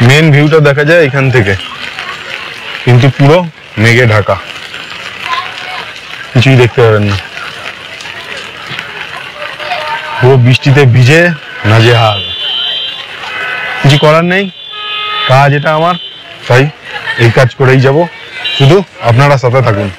Main ভিউটা দেখা যায় এখান থেকে, কিন্তু পুরো মেঘে ঢাকা, কিছুই দেখতে পাবেন না। পুরো বৃষ্টিতে ভিজে নাজেহাল, কিছু করার নেই, কাজ এটা আমার, তাই এই কাজ করেই যাব। শুধু আপনারা সাথে থাকুন।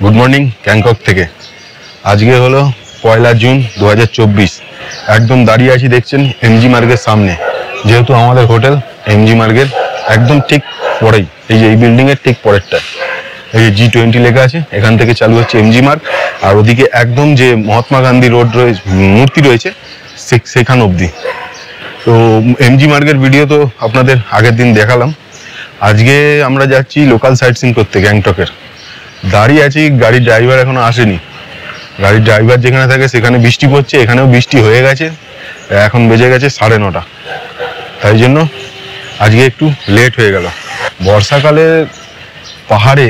গুড মর্নিং গ্যাংকক থেকে। আজকে হলো 1 জুন 2024। একদম দাঁড়িয়ে আছি দেখছেন এমজি মার্গের সামনে, যেহেতু আমাদের হোটেল এমজি মার্গের একদম ঠিক পরেই, এই যে এই বিল্ডিং এর ঠিক পরেরটা, এই যে G20 লেখা আছে, এখান থেকে চালু হচ্ছে এমজি মার্গ। আর ওদিকে একদম যে মহাত্মা গান্ধী রোড রয়েছে, মূর্তি রয়েছে, সেখান অবধি। তো এমজি মার্গের ভিডিও তো আপনাদের আগের দিন দেখালাম। আজকে আমরা যাচ্ছি লোকাল সাইট সিন করতে গ্যাংটকের। দাঁড়িয়ে আছি, গাড়ির ড্রাইভার এখনো আসেনি। গাড়ির ড্রাইভার যেখানে থাকে সেখানে বৃষ্টি পড়ছে, এখানেও বৃষ্টি হয়ে গেছে। এখন বেজে গেছে 9:30, তাই জন্য আজকে একটু লেট হয়ে গেল। বর্ষাকালে পাহাড়ে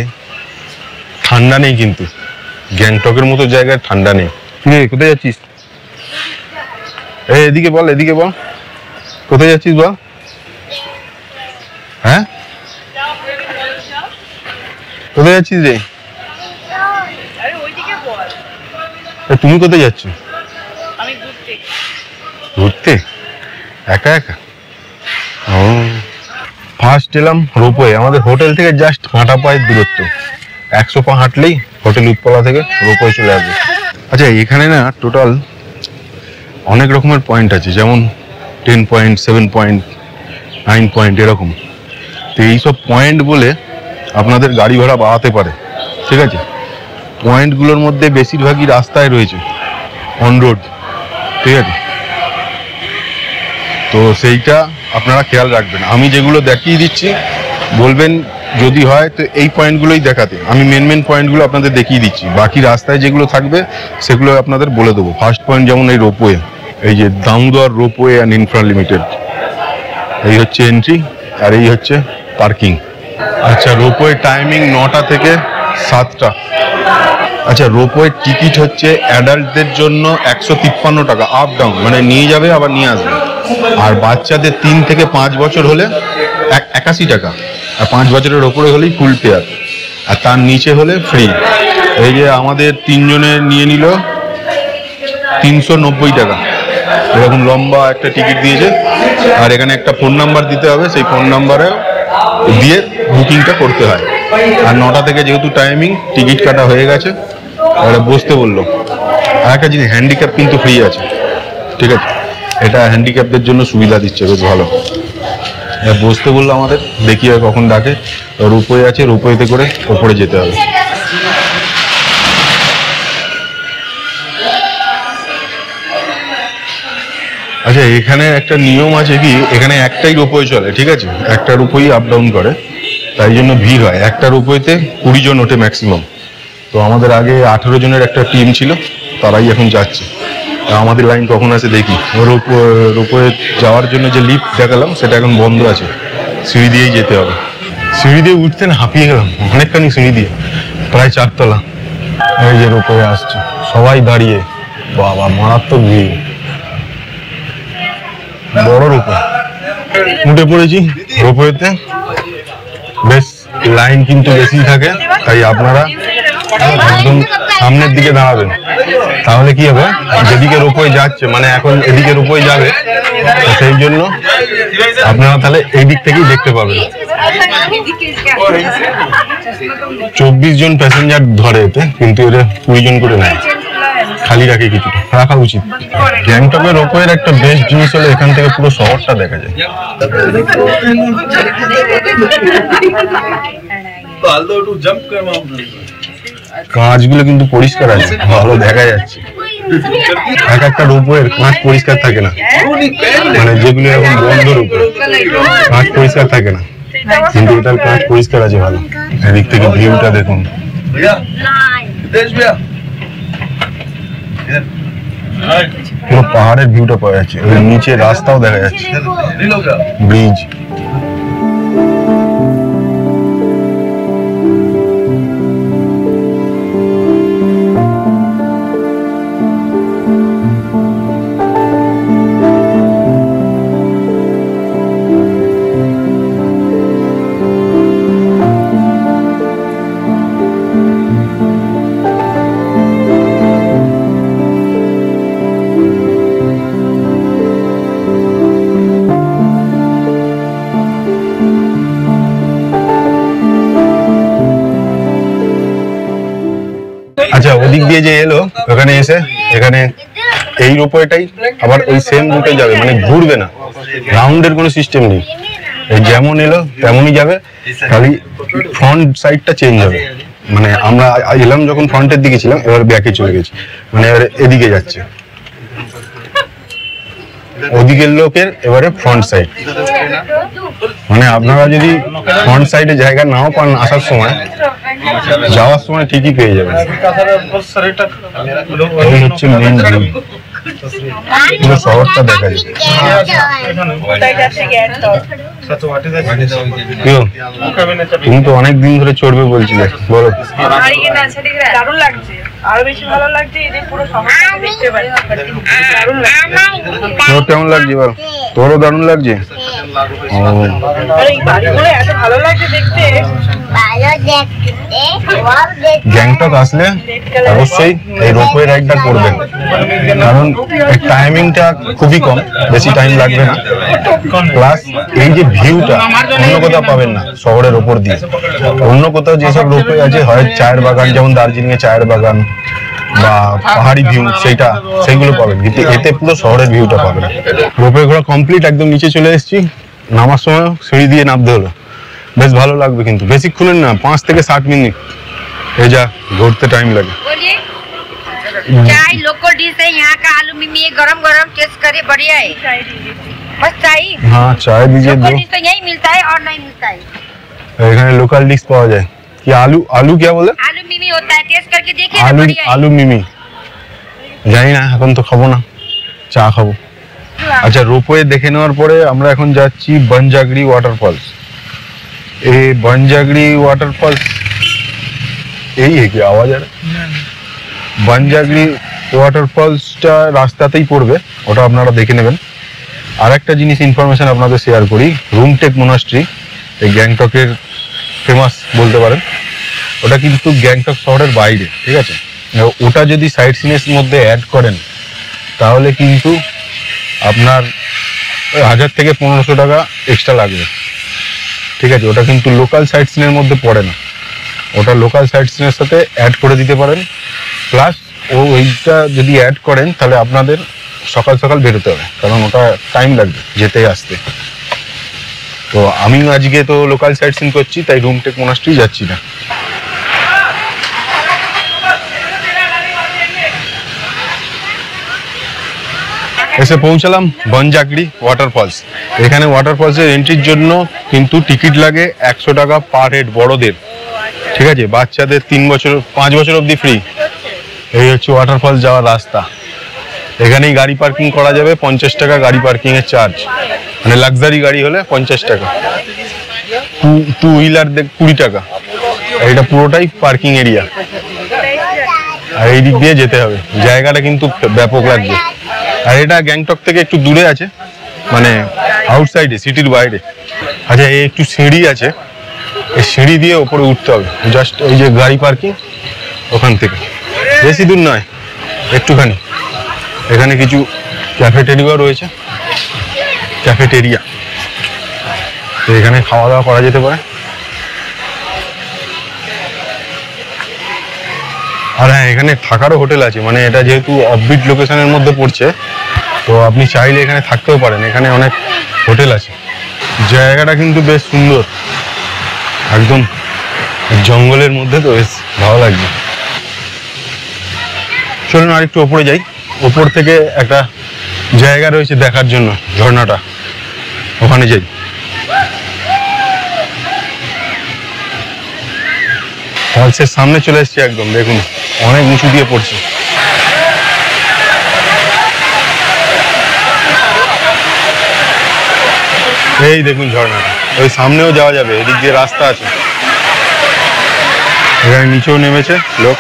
ঠান্ডা নেই, কিন্তু গ্যাংটকের মতো জায়গায় ঠান্ডা নেই। কোথায় যাচ্ছিস? এদিকে বল, এদিকে বল, কোথায় যাচ্ছিস বল? হ্যাঁ, কোথায় যাচ্ছিস রে? তুমি কোথায় যাচ্ছ? ঘুরতে? একা একা? ও, ফার্স্ট এলাম রোপওয়ে। আমাদের হোটেল থেকে জাস্ট হাঁটা পায়ের দূরত্ব, 100 পা হাঁটলেই হোটেল উৎপলা থেকে রোপওয়ে চলে আসবে। আচ্ছা, এখানে না টোটাল অনেক রকমের পয়েন্ট আছে, যেমন 10 পয়েন্ট, 7 পয়েন্ট, 9 পয়েন্ট এরকম। তো এইসব পয়েন্ট বলে আপনাদের গাড়ি ভাড়া বাড়াতে পারে, ঠিক আছে? পয়েন্টগুলোর মধ্যে বেশিরভাগই রাস্তায় রয়েছে, অন রোড, ঠিক আছে? তো সেইটা আপনারা খেয়াল রাখবেন। আমি যেগুলো দেখিয়ে দিচ্ছি বলবেন যদি হয় তো এই পয়েন্টগুলোই দেখাতে। আমি মেন পয়েন্টগুলো আপনাদের দেখিয়ে দিচ্ছি, বাকি রাস্তায় যেগুলো থাকবে সেগুলো আপনাদের বলে দেবো। ফার্স্ট পয়েন্ট যেমন এই রোপওয়ে, এই যে Damodar ropeway and infra limited, এই হচ্ছে এন্ট্রি, আর এই হচ্ছে পার্কিং। আচ্ছা, রোপওয়ে টাইমিং 9টা থেকে 7টা। আচ্ছা, রোপওয়ে টিকিট হচ্ছে অ্যাডাল্টদের জন্য 153 টাকা, আপ ডাউন, মানে নিয়ে যাবে আবার নিয়ে আসবে। আর বাচ্চাদের 3 থেকে 5 বছর হলে 81 টাকা, আর 5 বছরের ওপরে হলেই ফুল ফেয়ার, আর তার নিচে হলে ফ্রি। এই যে আমাদের 3 জনের নিয়ে নিল 390 টাকা, এরকম লম্বা একটা টিকিট দিয়েছে। আর এখানে একটা ফোন নাম্বার দিতে হবে, সেই ফোন নাম্বারে দিয়ে বুকিংটা করতে হয়। আর 9টা থেকে যেহেতু টাইমিং, টিকিট কাটা হয়ে গেছে, আর বসতে বললো। আর একটা জিনিস, হ্যান্ডিক্যাপ কিন্তু ফ্রি আছে, ঠিক আছে? এটা হ্যান্ডিক্যাপদের জন্য সুবিধা দিচ্ছে, বেশ ভালো। বসতে বললো আমাদের, দেখি হয় কখন ডাকে। রোপওয়ে আছে, রোপওয়েতে করে ওপরে যেতে হবে। আচ্ছা, এখানে একটা নিয়ম আছে কি, এখানে একটাই রোপওয়ে চলে, ঠিক আছে? একটা রোপওয়ে আপ ডাউন করে, তাই জন্য ভিড় হয়। একটা রোপওয়েতে 20 জন ওঠে ম্যাক্সিমাম। তো আমাদের আগে 18 জনের একটা টিম ছিল, তারাই এখন যাচ্ছে। আমাদের লাইন কখন আসে দেখি। রোপওয়ে যাওয়ার জন্য যে লিফট দেখালাম সেটা এখন বন্ধ আছে, সিঁড়ি দিয়েই যেতে হবে। সিঁড়ি দিয়ে উঠতে না হাঁপিয়ে গেলাম, অনেকখানি সিঁড়ি দিয়ে, প্রায় 4 তলা। এই যে রোপওয়ে আসছে, সবাই দাঁড়িয়ে, বাবা মারাত্মক ভিড়, বড় রোপওয়ে। উঠে পড়েছি রোপওয়েতে, বেশ লাইন কিন্তু বেশি থাকে, তাই আপনারা একদম সামনের দিকে দাঁড়াবেন। তাহলে কি হবে, যেদিকে রোপওয়ে যাচ্ছে, মানে এখন এদিকে রোপওয়ে যাবে, সেই জন্য আপনারা তাহলে এই দিক থেকেই দেখতে পাবেন। 24 জন প্যাসেঞ্জার ধরে এতে, কিন্তু এরা 20 জন করে নেয়। খালি রাখে, কিছুটা রাখা উচিত। গ্যাংটকের রোপওয়ের একটা বেস্ট জিনিস হলো এখান থেকে পুরো শহরটা দেখা যায়। কাঁচগুলো কিন্তু পরিষ্কার আছে, ভালো দেখা যাচ্ছে। এক একটা রোপওয়ের কাঁচ পরিষ্কার থাকে না, মানে যেগুলো এখন বন্ধ রোপওয়ে কাঁচ পরিষ্কার থাকে না, কিন্তু এটার কাঁচ পরিষ্কার আছে ভালো। এদিক থেকে ভিউটা দেখুন, পুরো পাহাড়ের ভিউটা পাওয়া যাচ্ছে, ওই নিচে রাস্তাও দেখা যাচ্ছে, ব্রিজ। আচ্ছা, ওদিক দিয়ে যে এলো ওখানে এসে এখানে এই রোপওয়েটাই আবার ওই সেম রুটে যাবে, মানে ঘুরবে না, রাউন্ডের কোনো সিস্টেম নেই, যেমন এলো তেমনই যাবে, খালি ফ্রন্ট সাইডটা চেঞ্জ হবে। মানে আমরা এলাম যখন ফ্রন্টের দিকে ছিলাম, এবার ব্যাকে চলে গেছি, মানে এবারে এদিকে যাচ্ছে, ওদিকের লোকের এবারে ফ্রন্ট সাইড। মানে আপনারা যদি ফ্রন্ট সাইডে জায়গা নাও পান আসার সময়, যাওয়ার সময় ঠিকই পেয়ে যাবেন। এই হচ্ছে মেন ভিউ, পুরো শহরটা দেখা যায়। তুমি তো অনেক দিন ধরে চড়বে বলছিলে, বলো। দারুণ লাগছে, আরো বেশি ভালো লাগছে এই যে পুরো শহরটা দেখতে পাচ্ছি, দারুণ লাগছে। তোর কেমন লাগছে বল? তোরও দারুণ লাগছে। এই বাড়িগুলো এত ভালো লাগছে দেখতে। গ্যাংটক আসলে অবশ্যই এই রোপওয়ে রাইডটা করবেন, কারণ টাইমিংটা খুবই কম, বেশি টাইম লাগবে না, প্লাস এই যে ভিউটা অন্য কোথাও পাবেন না শহরের ওপর দিয়ে। অন্য কোথাও যেসব রোপওয়ে আছে, হয় চায়ের বাগান, যেমন দার্জিলিং এ চায়ের বাগান বা পাহাড়ি ভিউ, সেইগুলো পাবেন, কিন্তু এতে পুরো শহরের ভিউটা পাবেন। রোপওয়ে ঘোরা কমপ্লিট, একদম নিচে চলে এসেছি। নামার সময় সিঁড়ি দিয়ে নামতে হলো, বেশ ভালো লাগবে, কিন্তু বেশিক্ষণের না, 5 থেকে 7 মিনিট, এই যা ঘুরতে টাইম লাগে। चाय लोकल डिश है यहाँ का, आलू मिमी गरम गरम टेस्ट करे, बढ़िया है, बस चाय। हाँ, चाय दीजिए दो। लोकल डिश तो यही मिलता है और नहीं मिलता है। এখানে লোকাল ডিশ পাওয়া যায় কি? আলু আলু क्या बोले? आलू मिमी होता है, टेस्ट करके देखिए ना, আলু बढ़िया है। আলু মিমি জানি না, এখন তো খাবো না, চা খাবো। আচ্ছা, রোপওয়ে দেখে নেওয়ার পরে আমরা এখন যাচ্ছি বনজাগড়ি ওয়াটারফলস। এই বনজাগড়ি ওয়াটারফলস এই है क्या? आवाज आ रहा है? বনজাগড়ি ওয়াটারফলসটা রাস্তাতেই পড়বে, ওটা আপনারা দেখে নেবেন। আর একটা জিনিস ইনফরমেশন আপনাদের শেয়ার করি, রুমটেক মনাস্ট্রি, এই গ্যাংটকের ফেমাস বলতে পারেন, ওটা কিন্তু গ্যাংটক শহরের বাইরে, ঠিক আছে? ওটা যদি সাইট সিনের মধ্যে অ্যাড করেন তাহলে কিন্তু আপনার 1000 থেকে 1500 টাকা এক্সট্রা লাগবে, ঠিক আছে? ওটা কিন্তু লোকাল সাইট সিনের মধ্যে পড়ে না, ওটা লোকাল সাইট সিনের সাথে অ্যাড করে দিতে পারেন। প্লাস ওইটা যদি অ্যাড করেন তাহলে আপনাদের সকাল সকাল বেরোতে হবে, কারণ ওটা টাইম লাগবে যেতে আসতে। তো আমি আজকে তো লোকাল সাইট সিন করছি, তাই রুমটেক মনাস্ট্রি যাচ্ছি না। এসে পৌঁছালাম বনজাগড়ি ওয়াটারফলস। এখানে ওয়াটারফলসের এন্ট্রির জন্য কিন্তু টিকিট লাগে 100 টাকা পার হেড, বড়দের, ঠিক আছে? বাচ্চাদের 3 বছর 5 বছর অবধি ফ্রি। এই হচ্ছে ওয়াটারফলস যাওয়ার রাস্তা। এখানেই গাড়ি পার্কিং করা যাবে, 50 টাকা গাড়ি পার্কিং এর চার্জ, মানে লাক্সারি গাড়ি হলে 50 টাকা, টু হুইলার 20 টাকা। এটা পুরোটাই পার্কিং এরিয়া, আর এই দিক দিয়ে যেতে হবে। জায়গাটা কিন্তু ব্যাপক লাগবে, আর এটা গ্যাংটক থেকে একটু দূরে আছে, মানে আউটসাইডে, সিটির বাইরে। আচ্ছা, এই একটু সিঁড়ি আছে, এই সিঁড়ি দিয়ে ওপরে উঠতে হবে, জাস্ট এই যে গাড়ি পার্কিং ওখান থেকে, বেশি দূর নয়, একটুখানি। এখানে কিছু ক্যাফেটেরিয়া রয়েছে, ক্যাফেটেরিয়া, তো এখানে খাওয়া দাওয়া করা যেতে পারে। আর হ্যাঁ, এখানে থাকারও হোটেল আছে, মানে এটা যেহেতু অফবিট লোকেশনের মধ্যে পড়ছে, তো আপনি চাইলে এখানে থাকতেও পারেন। এখানে অনেক হোটেল আছে। জায়গাটা কিন্তু বেশ সুন্দর, একদম জঙ্গলের মধ্যে, তো বেশ ভালো লাগছে। চলুন আর একটু ওপরে যাই। ওপর থেকে একটা জায়গা রয়েছে দেখার জন্য, ঝর্ণাটা, ওখানে যাই। ফলসের সামনে চলে এসেছি একদম, দেখুন অনেক উঁচু দিয়ে পড়ছে। এই দেখুন ঝর্ণাটা, ওই সামনেও যাওয়া যাবে, এদিক দিয়ে রাস্তা আছে। এখানে নিচেও নেমেছে লোক।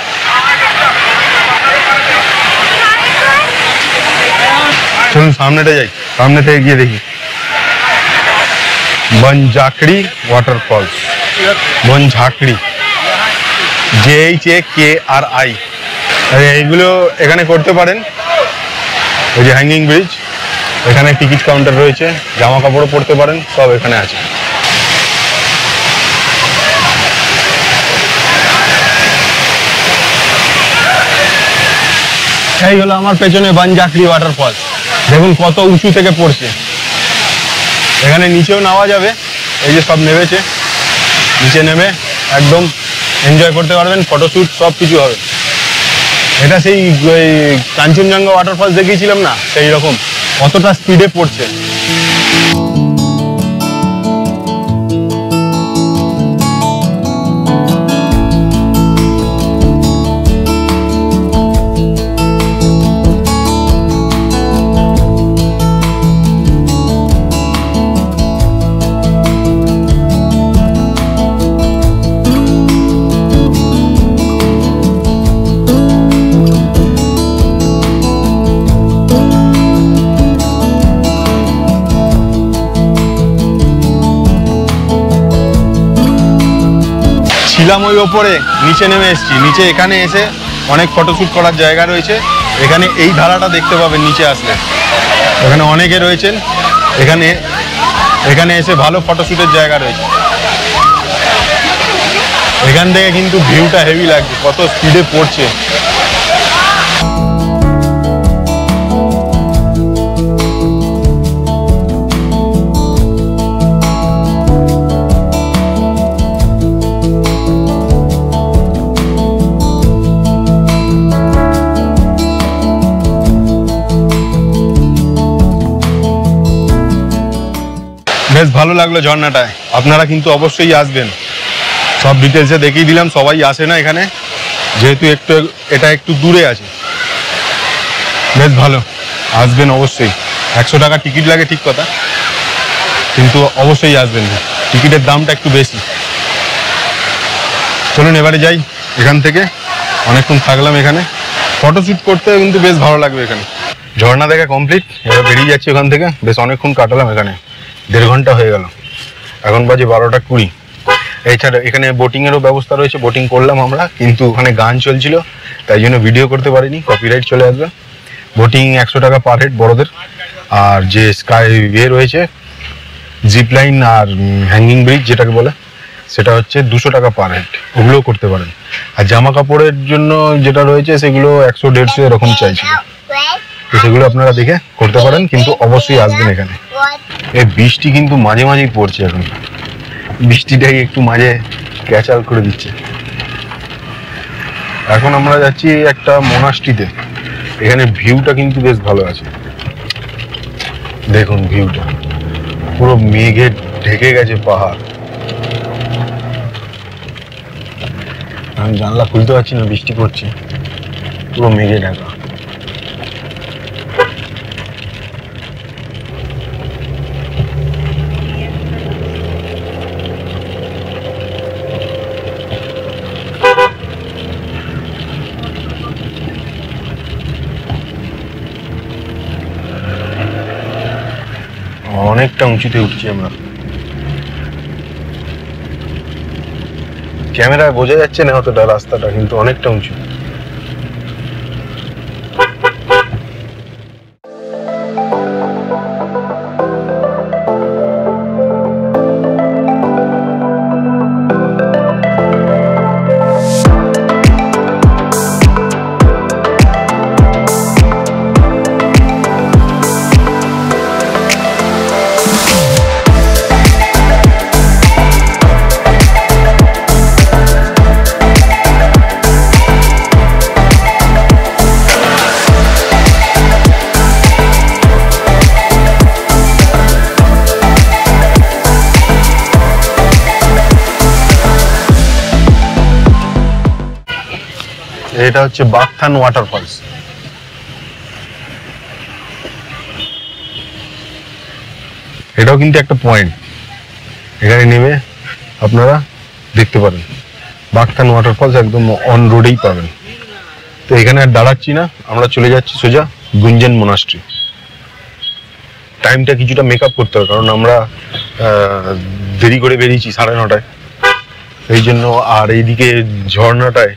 চলুন সামনেটা যাই, সামনে থেকে গিয়ে দেখি। বনঝাঁকড়ি ওয়াটারফলস, বনঝাঁকড়ি, JHAKRI। এইগুলো এখানে করতে পারেন। ওই যে হ্যাঙ্গিং ব্রিজ, এখানে টিকিট কাউন্টার রয়েছে, জামা কাপড়ও পরতে পারেন, সব এখানে আছে। এই হলো আমার পেছনে বনঝাঁকড়ি ওয়াটারফলস, দেখুন কত উঁচু থেকে পড়ছে। এখানে নিচেও নামা যাবে, এই যে সব নেমেছে, নিচে নেমে একদম এনজয় করতে পারবেন, ফটোশ্যুট সব কিছু হবে। এটা সেই কাঞ্চনজঙ্ঘা ওয়াটারফলস দেখিয়েছিলাম না, সেই রকম কতটা স্পিডে পড়ছে। ছিলাম ওই ওপরে, নিচে নেমে এসেছি। নিচে এখানে এসে অনেক ফটোশ্যুট করার জায়গা রয়েছে। এখানে এই ধারাটা দেখতে পাবেন নিচে আসলে, এখানে অনেকে রয়েছেন। এখানে এসে ভালো ফটোশ্যুটের জায়গা রয়েছে। এখান থেকে কিন্তু ভিউটা হেভি লাগছে, কত স্পিডে পড়ছে। বেশ ভালো লাগলো ঝর্ণাটায়, আপনারা কিন্তু অবশ্যই আসবেন। সব ডিটেলসে দেখিয়ে দিলাম, সবাই আসে না এখানে, যেহেতু এটা একটু দূরে আছে। বেশ ভালো, আসবেন অবশ্যই। 100 টাকা টিকিট লাগে ঠিক কথা, কিন্তু অবশ্যই আসবেন, টিকিটের দামটা একটু বেশি। চলুন এবারে যাই এখান থেকে। অনেকক্ষণ থাকলাম এখানে, ফটোশ্যুট করতে কিন্তু বেশ ভালো লাগবে এখানে। ঝর্ণা দেখা কমপ্লিট, এবার বেরিয়ে যাচ্ছি ওখান থেকে। বেশ অনেকক্ষণ কাটালাম এখানে, 1.5 ঘন্টা হয়ে গেল। এখন বাজে 12:20। এছাড়া এখানে বোটিংয়েরও ব্যবস্থা রয়েছে, বোটিং করলাম আমরা, কিন্তু ওখানে গান চলছিল, তাই জন্য ভিডিও করতে পারিনি, কপিরাইট চলে আসবে। বোটিং 100 টাকা পার হেড বড়দের, আর যে স্কাই ওয়ে রয়েছে, জিপ লাইন আর হ্যাঙ্গিং ব্রিজ যেটাকে বলে, সেটা হচ্ছে 200 টাকা পার হেড, ওগুলোও করতে পারেন। আর জামা কাপড়ের জন্য যেটা রয়েছে সেগুলো 100-150 এরকম চাইছিল, তো সেগুলো আপনারা দেখে করতে পারেন, কিন্তু অবশ্যই আসবেন এখানে। এই বৃষ্টি কিন্তু মাঝে মাঝেই পড়ছে, এখন বৃষ্টিটাই একটু মাঝে ক্যাচাল করে দিচ্ছে। এখন আমরা যাচ্ছি একটা মোনাস্ট্রিতে, এখানে ভিউটা কিন্তু বেশ ভালো আছে। দেখুন ভিউটা পুরো মেঘে ঢেকে গেছে পাহাড়। আমি জানলা খুলতে পারছি না, বৃষ্টি পড়ছে, পুরো মেঘে ঢাকা। অনেকটা উঁচুতে উঠছি আমরা, ক্যামেরায় বোঝা যাচ্ছে না অতটা রাস্তাটা, কিন্তু অনেকটা উঁচু। এটা হচ্ছে বাগথান ওয়াটারফলস। এটাও কিন্তু একটা পয়েন্ট, এখানে নেমে আপনারা দেখতে পারেন বাগথান ওয়াটারফলস, একদম অন রোডেই পাবেন। তো এখানে আর দাঁড়াচ্ছি না, আমরা চলে যাচ্ছি সোজা গুঞ্জন মোনাস্ট্রি। টাইমটা কিছুটা মেকআপ করতে হবে, কারণ আমরা দেরি করে বেরিয়েছি 9:30, এই জন্য। আর এইদিকে ঝর্ণাটায়,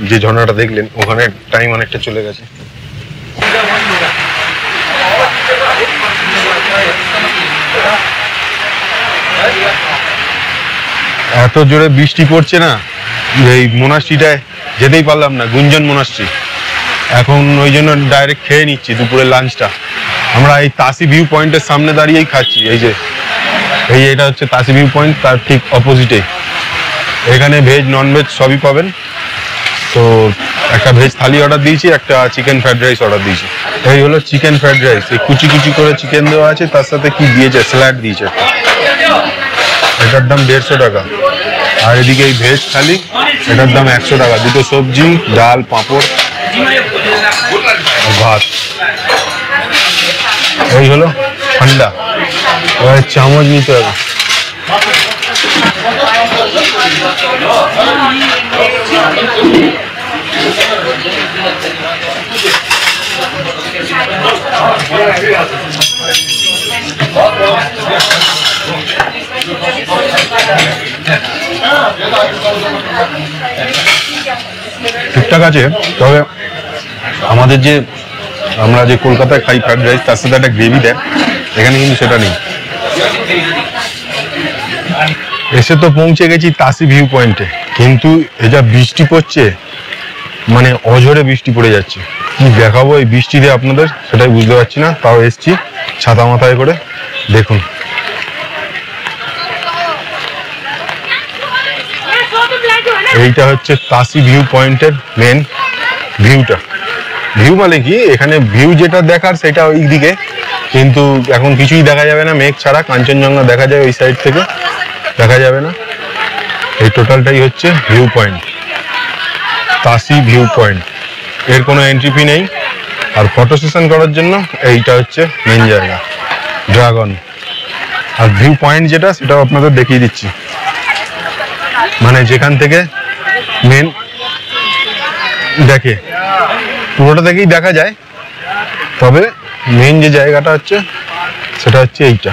যে ঝর্ণাটা দেখলেন, ওখানে টাইম অনেকটা চলে গেছে। এত জোরে বৃষ্টি পড়ছে না, এই মোনাস্ট্রিটায় যেতেই পারলাম না, গুঞ্জন মোনাস্ট্রি। এখন ওই জন্য ডাইরেক্ট খেয়ে নিচ্ছি দুপুরের লাঞ্চটা। আমরা এই তাসি ভিউ পয়েন্টের সামনে দাঁড়িয়েই খাচ্ছি। এই যে এটা হচ্ছে তাসি ভিউ পয়েন্ট, তার ঠিক অপোজিটে। এখানে ভেজ ননভেজ সবই পাবেন। তো একটা ভেজ থালি অর্ডার দিয়েছি, একটা চিকেন ফ্রাইড রাইস অর্ডার দিয়েছি। এই হলো চিকেন ফ্রাইড রাইস, এই কুচি কুচি করে চিকেন দেওয়া আছে, তার সাথে কি দিয়েছে, স্যালাড দিয়েছে। এটার দাম 150 টাকা। আর এদিকে এই ভেজ থালি, এটার দাম 100 টাকা। দুটো সবজি, ডাল, পাঁপড়, ভাত। এই হলো ঠান্ডা, চামচ নিতে হবে। ঠিকঠাক আছে, তবে আমাদের যে আমরা যে কলকাতায় খাই ফ্রাইড রাইস, তার সাথে একটা গ্রেভি দেয়, এখানে কিন্তু সেটা নেই। এসে তো পৌঁছে গেছি তাসি ভিউ পয়েন্টে, কিন্তু এই যা বৃষ্টি পড়ছে, মানে অঝরে বৃষ্টি পড়ে যাচ্ছে। কি দেখাবো এই বৃষ্টিতে আপনাদের, সেটাই বুঝতে পারছি না। তাও এসছি ছাতা মাথায় করে। দেখুন এইটা হচ্ছে তাসি ভিউ পয়েন্টের মেন ভিউটা। ভিউ মানে কি, এখানে ভিউ যেটা দেখার সেটা ওই দিকে, কিন্তু এখন কিছুই দেখা যাবে না, মেঘ ছাড়া। কাঞ্চনজঙ্ঘা দেখা যায় ওই সাইড থেকে, দেখা যাবে না। এই টোটালটাই হচ্ছে view point, Tashi view point. এর কোনো এন্ট্রি ফি নেই। আর ফটো সেশন করার জন্য এইটা হচ্ছে মেন জায়গা, ড্রাগন। আর ভিউ পয়েন্ট যেটা, সেটাও আপনাদের দেখিয়ে দিচ্ছি। মানে যেখান থেকে মেন দেখে, পুরোটা থেকেই দেখা যায়, তবে মেন যে জায়গাটা হচ্ছে সেটা হচ্ছে এইটা।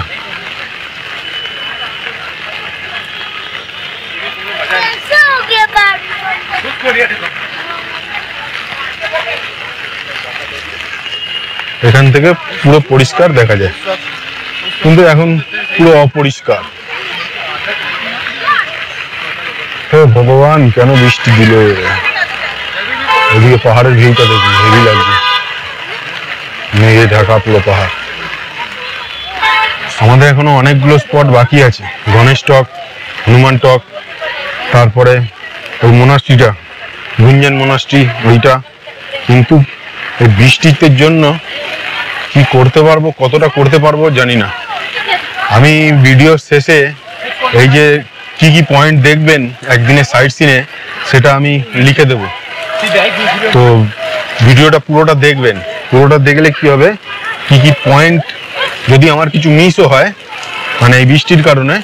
এখান থেকে পুরো পরিষ্কার দেখা যায়, কিন্তু এখন পুরো অপরিষ্কার। হে ভগবান, কেন বৃষ্টি দিল? এদিকে পাহাড়ের ভিউটা দেখুন, হেভি লাগছে, মেঘে ঢাকা পুরো পাহাড়। আমাদের এখনো অনেকগুলো স্পট বাকি আছে, গণেশ টক, হনুমান টক, তারপরে ওই মোনাস্ট্রিটা, গুঞ্জন মোনাস্ট্রি, ওইটা। কিন্তু এই বৃষ্টির জন্য কি করতে পারবো, কতটা করতে পারবো জানি না। আমি ভিডিওর শেষে এই যে কি কি পয়েন্ট দেখবেন একদিনের সাইট সিনে, সেটা আমি লিখে দেব। তো ভিডিওটা পুরোটা দেখবেন, পুরোটা দেখলে কি হবে, কি কি পয়েন্ট যদি আমার কিছু মিসও হয়, মানে এই বৃষ্টির কারণে,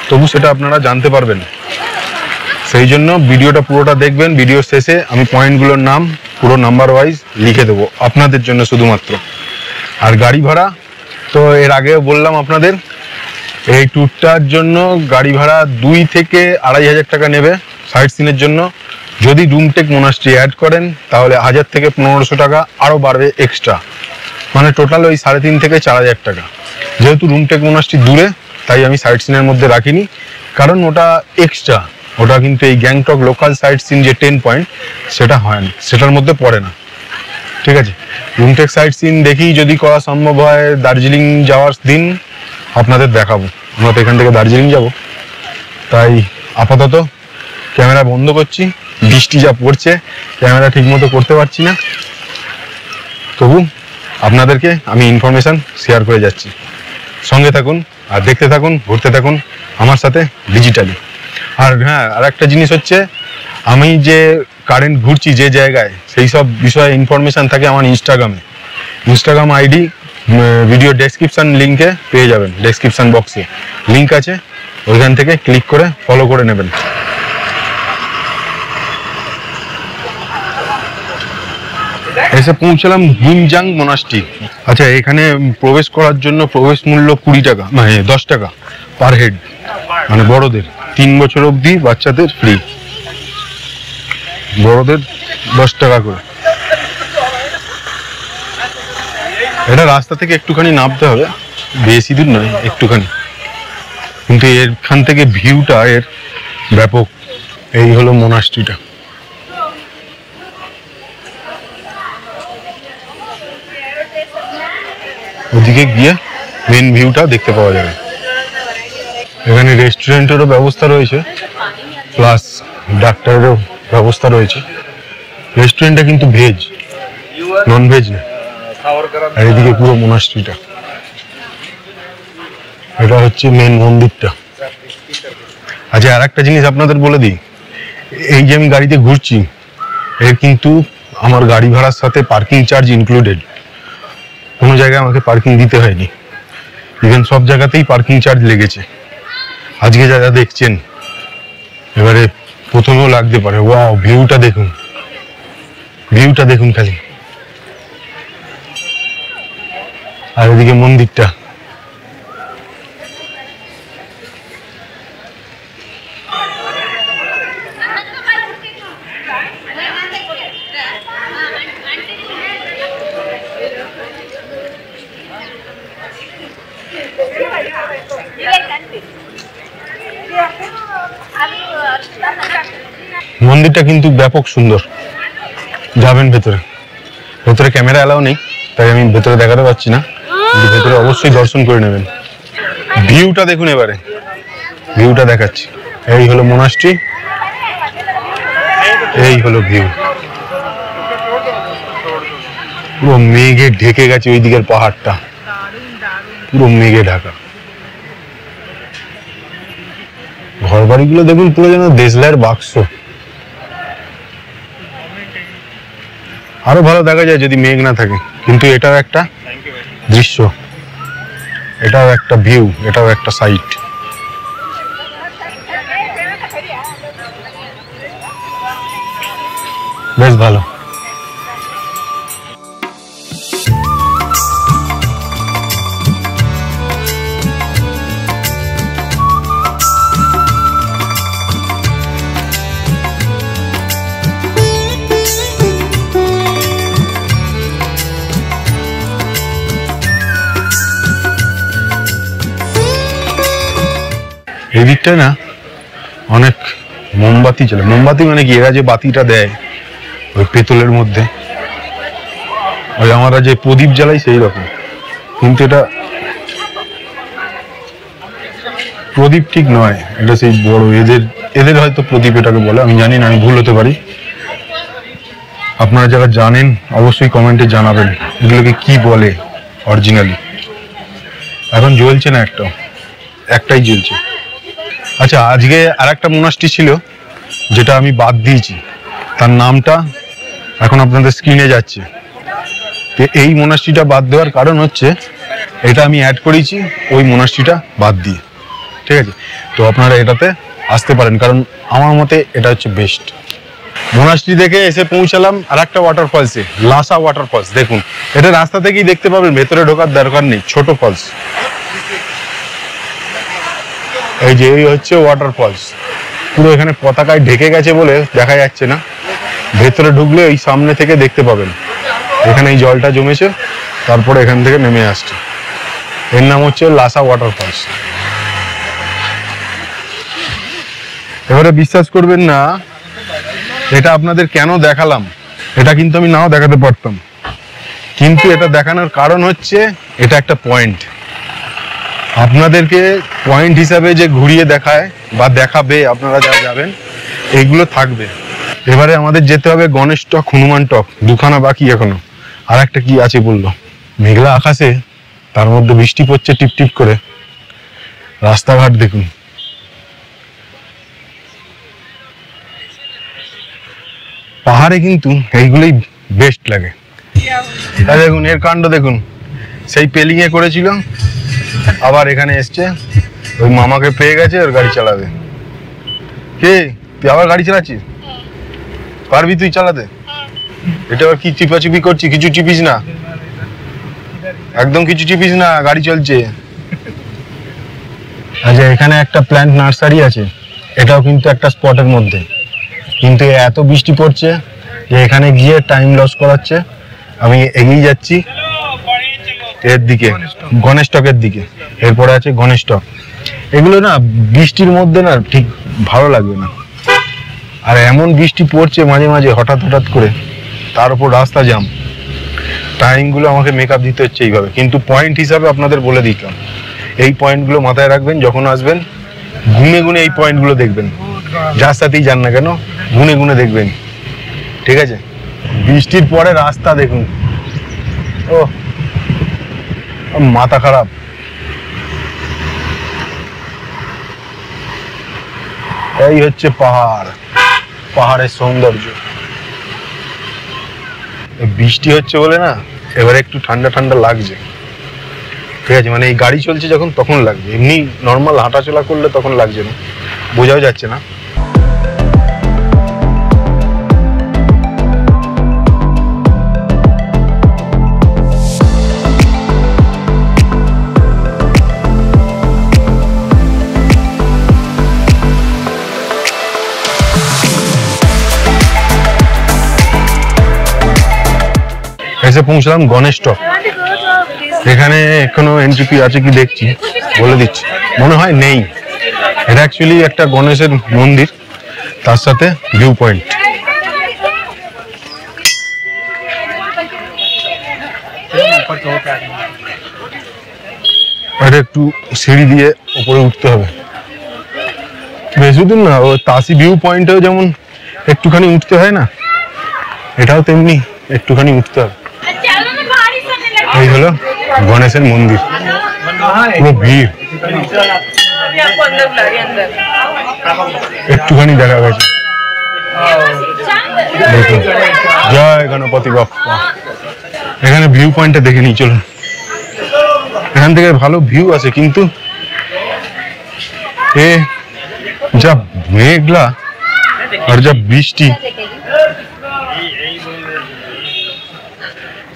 তবু সেটা আপনারা জানতে পারবেন। সেই জন্য ভিডিওটা পুরোটা দেখবেন। ভিডিওর শেষে আমি পয়েন্টগুলোর নাম পুরো নাম্বার ওয়াইজ লিখে দেবো আপনাদের জন্য শুধুমাত্র। আর গাড়ি ভাড়া তো এর আগেও বললাম আপনাদের, এই ট্যুরটার জন্য গাড়ি ভাড়া 2 থেকে 2,500 টাকা নেবে সাইট সিনের জন্য। যদি রুমটেক মোনাস্ট্রি অ্যাড করেন তাহলে 1000 থেকে 1500 টাকা আরও বাড়বে এক্সট্রা, মানে টোটাল ওই 3,500 থেকে 4,000 টাকা। যেহেতু রুমটেক মোনাস্ট্রি দূরে, তাই আমি সাইট সিনের মধ্যে রাখিনি, কারণ ওটা এক্সট্রা। ওটা কিন্তু এই গ্যাংটক লোকাল সাইট সিন যে 10 পয়েন্ট, সেটা হয় না, সেটার মধ্যে পড়ে না। ঠিক আছে, রুমটেক সাইট সিন দেখি যদি করা সম্ভব হয়, দার্জিলিং যাওয়ার দিন আপনাদের দেখাবো। আমরা তো এখান থেকে দার্জিলিং যাব, তাই আপাতত ক্যামেরা বন্ধ করছি। বৃষ্টি যা পড়ছে, ক্যামেরা ঠিক মতো করতে পারছি না, তবু আপনাদেরকে আমি ইনফরমেশান শেয়ার করে যাচ্ছি। সঙ্গে থাকুন আর দেখতে থাকুন, ঘুরতে থাকুন আমার সাথে ডিজিটালি। আর হ্যাঁ, আর একটা জিনিস হচ্ছে, আমি যে কারেন্ট ঘুরছি যে জায়গায়, সেই সব বিষয়ে ইনফরমেশন থাকে আমার ইনস্টাগ্রাম আইডি ভিডিও ডেসক্রিপশন লিঙ্কে পেয়ে যাবেন। ডেসক্রিপশন বক্সে লিঙ্ক আছে, ওইখান থেকে ক্লিক করে ফলো করে নেবেন। এসে পৌঁছলাম গুনজাং মোনাস্ট্রি। আচ্ছা, এখানে প্রবেশ করার জন্য প্রবেশ মূল্য 20 টাকা, মানে 10 টাকা পার হেড, মানে বড়দের 3 বছর অবধি, বাচ্চাদের ফ্রি, বড়দের 10 টাকা করে। এটা রাস্তা থেকে একটুখানি নামতে হবে, বেশি দূর নয়, একটুখানি, কিন্তু এখান থেকে ভিউটা এর ব্যাপক। এই হলো মোনাস্ট্রিটা। ওদিকে গিয়ে মেন ভিউটা দেখতে পাওয়া যাবে। এখানে রেস্টুরেন্টেরও ব্যবস্থা রয়েছে, প্লাস ডাক্তারেরও ব্যবস্থা রয়েছে। রেস্টুরেন্টটা কিন্তু ভেজ, নন ভেজ না। আর এদিকে পুরো মোনাস্ট্রিটা, এটা হচ্ছে মেন মন্দিরটা। আচ্ছা, আর একটা জিনিস আপনাদের বলে দিই, এই যে আমি গাড়িতে ঘুরছি, এর কিন্তু আমার গাড়ি ভাড়ার সাথে পার্কিং চার্জ ইনক্লুডেড। কোনো জায়গায় আমাকে পার্কিং দিতে হয়নি, ইভেন সব জায়গাতেই পার্কিং চার্জ লেগেছে। আজকে যা যা দেখছেন, এবারে প্রথমেও লাগতে পারে, ওয়াও ভিউটা দেখুন, ভিউটা দেখুন খালি। আর এদিকে মন্দিরটা, মন্দিরটা কিন্তু ব্যাপক সুন্দর। যাবেন ভেতরে, ভেতরে ক্যামেরা অ্যালাউ নেই, তাই আমি ভেতরে দেখাতে পারছি না, কিন্তু ভেতরে অবশ্যই দর্শন করে নেবেন। ভিউটা দেখুন, এবারে ভিউটা দেখাচ্ছি। এই হলো মোনাস্ট্রি, এই হলো ভিউ। পুরো মেঘে ঢেকে গেছে ওই দিকের পাহাড়টা, পুরো মেঘে ঢাকা। ঘর বাড়িগুলো দেখুন, পুরো যেন দেশলাইয়ের বাক্স। আরো ভালো দেখা যায় যদি মেঘ না থাকে, কিন্তু এটাও একটা দৃশ্য, এটাও একটা ভিউ, এটাও একটা সাইট। বেশ ভালো। এই দিকটায় না অনেক মোমবাতি চলে। মোমবাতি মানে কি, এরা যে বাতিটা দেয় ওই পেতলের মধ্যে, ওই আমরা যে প্রদীপ জ্বালাই সেই রকম, কিন্তু এটা প্রদীপ ঠিক নয়, এটা সেই বড় এদের হয়তো প্রদীপ এটাকে বলে, আমি জানি না, আমি ভুল হতে পারি। আপনারা যারা জানেন অবশ্যই কমেন্টে জানাবেন এগুলোকে কি বলে অরিজিনালি। এখন জ্বলছে না, একটাই জ্বলছে। আচ্ছা, আজকে আর একটা মোনাস্ট্রি ছিল যেটা আমি বাদ দিয়েছি, তার নামটা এখন আপনাদের স্ক্রিনে যাচ্ছে। তো এই মোনাস্ট্রিটা বাদ দেওয়ার কারণ হচ্ছে, এটা আমি অ্যাড করেছি ওই মোনাস্ট্রিটা বাদ দিয়ে, ঠিক আছে? তো আপনারা এটাতে আসতে পারেন, কারণ আমার মতে এটা হচ্ছে বেস্ট। মোনাস্ট্রি থেকে এসে পৌঁছালাম আর একটা ওয়াটারফলসে, লাসা ওয়াটারফলস। দেখুন, এটা রাস্তা থেকেই দেখতে পাবেন, ভেতরে ঢোকার দরকার নেই, ছোট ফলস। এই যে এই হচ্ছে ওয়াটারফলস, পুরো এখানে পতাকায় ঢেকে গেছে বলে দেখা যাচ্ছে না, ভেতরে ঢুকলে এই সামনে থেকে দেখতে পাবেন। এখানে এই জলটা জমেছে, তারপরে এখান থেকে নেমে আসছে। এর নাম হচ্ছে লাসা ওয়াটারফলস। এবারে বিশ্বাস করবেন না, এটা আপনাদের কেন দেখালাম, এটা কিন্তু আমি নাও দেখাতে পারতাম, কিন্তু এটা দেখানোর কারণ হচ্ছে এটা একটা পয়েন্ট। আপনাদেরকে পয়েন্ট হিসাবে যে ঘুরিয়ে দেখায় বা দেখাবে, আপনারা যারা যাবেন এইগুলো থাকবে। এবারে আমাদের যেতে হবে গণেশ টক, হনুমান টক, দুখানা বাকি এখনো। আর একটা কি আছে বললো, মেঘলা আকাশে, তার মধ্যে বৃষ্টি পড়ছে টিপ টিপ করে। রাস্তাঘাট দেখুন, পাহাড়ে কিন্তু এইগুলোই বেস্ট লাগে। দেখুন এর কাণ্ড দেখুন, সেই পেলিংয়ে করেছিল, আবার এখানে এসছে, ওই মামাকে পেয়ে গেছে, ওর গাড়ি চালাবে। কে তুই আবার গাড়ি চালাচ্ছিস? পারবি তুই চালাতে? এটা আবার কি চিপাচিপি করছিস? কিছু চিপিস না, একদম কিছু চিপিস না, গাড়ি চলছে। আচ্ছা, এখানে একটা প্ল্যান্ট নার্সারি আছে, এটাও কিন্তু একটা স্পটের মধ্যে, কিন্তু এত বৃষ্টি পড়ছে যে এখানে গিয়ে টাইম লস করাচ্ছে। আমি এগিয়ে যাচ্ছি এর দিকে, গণেশ টকের দিকে। এরপরে আছে গণেশ টক। এগুলো না বৃষ্টির মধ্যে না ঠিক ভালো লাগবে না, আর এমন বৃষ্টি পড়ছে মাঝে মাঝে হঠাৎ হঠাৎ করে, তার উপর রাস্তা জ্যাম। টাইমগুলো আমাকে মেকআপ দিতে হচ্ছে এইভাবে, কিন্তু পয়েন্ট হিসাবে আপনাদের বলে দিতাম, এই পয়েন্টগুলো মাথায় রাখবেন, যখন আসবেন গুনে গুনে এই পয়েন্টগুলো দেখবেন, যার সাথেই যান না কেন গুনে গুনে দেখবেন, ঠিক আছে? বৃষ্টির পরে রাস্তা দেখুন, ও মাথা খারাপ। এই হচ্ছে পাহাড়, পাহাড়ের সৌন্দর্য। বৃষ্টি হচ্ছে বলে না এবারে একটু ঠান্ডা ঠান্ডা লাগছে, ঠিক আছে? মানে এই গাড়ি চলছে যখন তখন লাগবে, এমনি নর্মাল হাঁটাচলা করলে তখন লাগছে না, বোঝাও যাচ্ছে না। এসে পৌঁছলাম গণেশ টক। এখানে কোনো এন্ট্রি ফি আছে কি দেখছি, বলে দিচ্ছি, মনে হয় নেই। এটা অ্যাকচুয়ালি একটা গণেশের মন্দির, তার সাথে ভিউ পয়েন্ট। এটা একটু সিঁড়ি দিয়ে উপরে উঠতে হবে, বেশি দূর না। ও তাসি ভিউ পয়েন্টেও যেমন একটুখানি উঠতে হয় না, এটাও তেমনি একটুখানি উঠতে হবে। এই হলো গণেশের মন্দির, পুরো ভিড়, একটুখানি দেখা গেছে। দেখুন, জয় গণপতি বাপ্পা। এখানে ভিউ পয়েন্টটা দেখে নিই, চলুন। এখান থেকে ভালো ভিউ আছে, কিন্তু এ যা মেঘলা আর যা বৃষ্টি,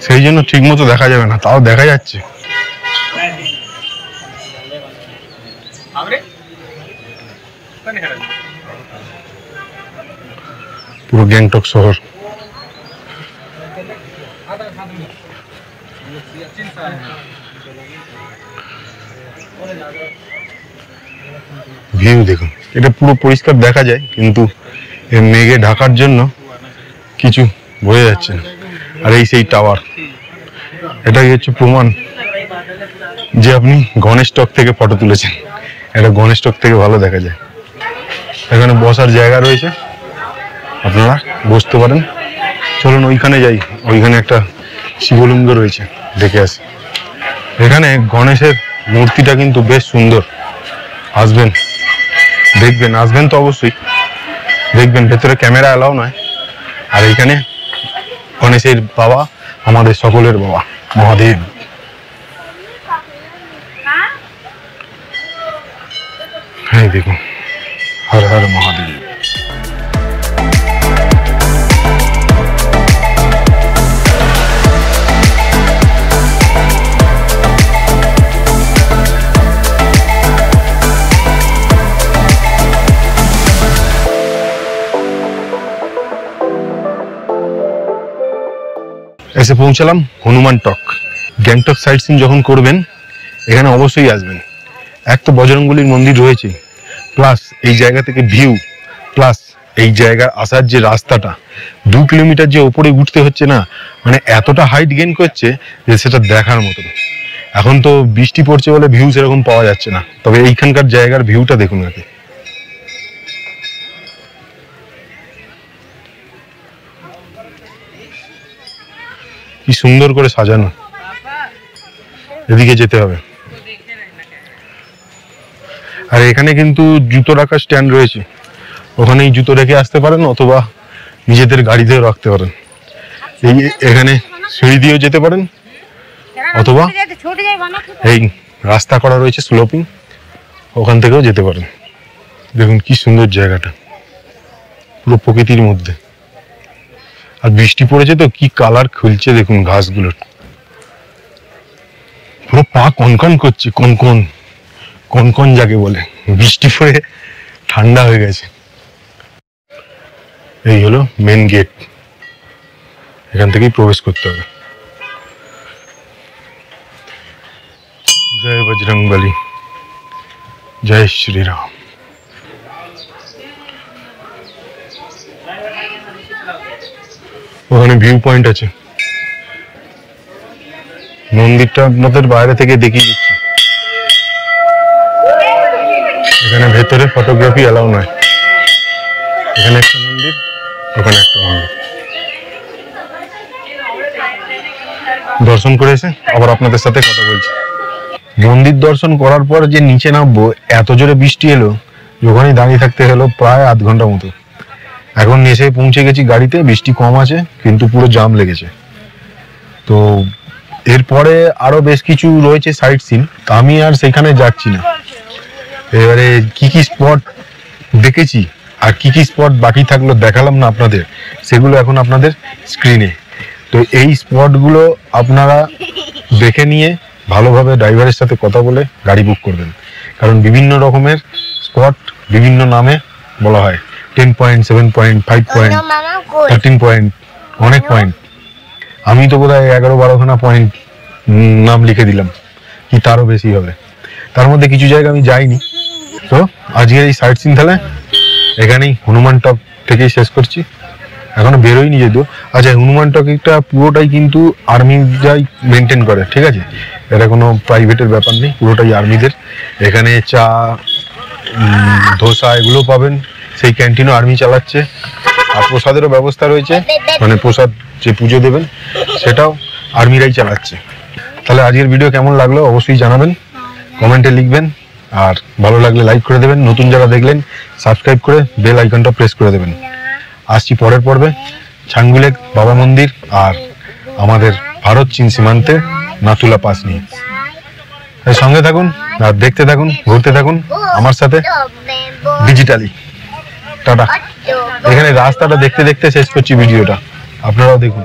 সেই জন্য ঠিক মতো দেখা যাবে না, তাও দেখা যাচ্ছে। পুরো গ্যাংটক শহর। ভিউ দেখুন, এটা পুরো পরিষ্কার দেখা যায়, কিন্তু মেঘে ঢাকার জন্য কিছু বোঝা যাচ্ছে না। আর এই সেই টাওয়ার, এটাই হচ্ছে প্রমাণ যে আপনি গণেশ টক থেকে ফটো তুলেছেন। এটা গণেশ টক থেকে ভালো দেখা যায়। এখানে বসার জায়গা রয়েছে, আপনারা বসতে পারেন। চলুন ওইখানে যাই, ওইখানে একটা শিবলিঙ্গ রয়েছে, দেখে আসি। এখানে গণেশের মূর্তিটা কিন্তু বেশ সুন্দর, আসবেন দেখবেন, আসবেন তো অবশ্যই দেখবেন। ভেতরে ক্যামেরা অ্যালাউ নয়। আর এইখানে গণেশের বাবা, আমাদের সকলের বাবা মহাদেব। হ্যাঁ দেখুন, হর হর মহাদেব। এসে পৌঁছালাম হনুমান টক। গ্যাংটক সাইট সিন যখন করবেন এখানে অবশ্যই আসবেন। এক তো বজরংবলীর মন্দির রয়েছে, প্লাস এই জায়গা থেকে ভিউ, প্লাস এই জায়গার আসার যে রাস্তাটা 2 কিলোমিটার যে উপরে উঠতে হচ্ছে না, মানে এতটা হাইট গেইন করছে যে সেটা দেখার মতো। এখন তো বৃষ্টি পড়ছে বলে ভিউ সেরকম পাওয়া যাচ্ছে না, তবে এইখানকার জায়গার ভিউটা দেখুন আগে। কি সুন্দর করে সাজানো। এদিকে যেতে হবে। আর এখানে কিন্তু জুতো রাখার স্ট্যান্ড রয়েছে, ওখানেই জুতো রেখে আসতে পারেন, অথবা নিজেদের গাড়িতেও রাখতে পারেন। এই এখানে সিঁড়ি দিয়েও যেতে পারেন, অথবা এই রাস্তা করা রয়েছে স্লোপিং, ওখান থেকেও যেতে পারেন। দেখুন কি সুন্দর জায়গাটা, পুরো প্রকৃতির মধ্যে। আর বৃষ্টি পড়েছে তো কি কালার খুলছে দেখুন ঘাসগুলোর, পুরো পা কনকন করছে, কনকন কনকন যাকে বলে, বৃষ্টি পড়ে ঠান্ডা হয়ে গেছে। এই হলো মেন গেট, এখান থেকেই প্রবেশ করতে হবে। জয় বজরংবলী, জয় শ্রীরাম। ওখানে ভিউ পয়েন্ট আছে, মন্দিরটা আপনাদের বাইরে থেকে দেখিয়ে দিচ্ছি। এখানে ভেতরে ফটোগ্রাফি অ্যালাউ নয়। এখানে একটা মন্দির, ওখানে একটা মন্দির। দর্শন করে এসে আবার আপনাদের সাথে কথা বলছি। মন্দির দর্শন করার পর যে নিচে নামবো, এত জোরে বৃষ্টি এলো, ওখানে দাঁড়িয়ে থাকতে হলো প্রায় আধ ঘন্টা মতো। এখন এসে পৌঁছে গেছি গাড়িতে, বৃষ্টি কম আছে কিন্তু পুরো জাম লেগেছে। তো এরপরে আরো বেশ কিছু রয়েছে সাইট সিন, তা আমি আর সেখানে যাচ্ছি না। এবারে কি কি স্পট দেখেছি আর কি কি স্পট বাকি থাকলো দেখালাম না আপনাদের, সেগুলো এখন আপনাদের স্ক্রিনে। তো এই স্পটগুলো আপনারা দেখে নিয়ে ভালোভাবে ড্রাইভারের সাথে কথা বলে গাড়ি বুক করবেন, কারণ বিভিন্ন রকমের স্পট বিভিন্ন নামে বলা হয়। 10 পয়েন্ট, 7 পয়েন্ট, 5 পয়েন্ট, 13 পয়েন্ট, অনেক পয়েন্ট। আমি তো বোধহয় 11-12খানা পয়েন্ট নাম লিখে দিলাম, কি তারও বেশি হবে। তার মধ্যে কিছু জায়গা আমি যাইনি। তো আজকের এই সাইট সিন তাহলে এখানেই হনুমান টক থেকেই শেষ করছি, এখনো বেরোয়নি যেহেতু। আচ্ছা, হনুমান টকটা পুরোটাই কিন্তু আর্মিরাই মেনটেন করে, ঠিক আছে? এটা কোনো প্রাইভেটের ব্যাপার নেই, পুরোটাই আর্মিদের। এখানে চা, ধোসা এগুলো পাবেন, সেই ক্যান্টিনও আর্মি চালাচ্ছে। আর প্রসাদেরও ব্যবস্থা রয়েছে, মানে প্রসাদ যে পুজো দেবেন সেটাও আর্মিরাই চালাচ্ছে। তাহলে আজকের ভিডিও কেমন লাগলো অবশ্যই জানাবেন, কমেন্টে লিখবেন। আর ভালো লাগলে লাইক করে দেবেন, নতুন যারা দেখলেন সাবস্ক্রাইব করে বেল আইকনটা প্রেস করে দেবেন। আসছি পরের পর্বে ছাঙ্গুলেক বাবা মন্দির আর আমাদের ভারত চীন সীমান্তে নাথুলা পাস নিয়ে। সঙ্গে থাকুন আর দেখতে থাকুন, ঘুরতে থাকুন আমার সাথে ডিজিটালি। টাটা। এখানে রাস্তাটা দেখতে দেখতে শেষ করছি ভিডিওটা, আপনারাও দেখুন।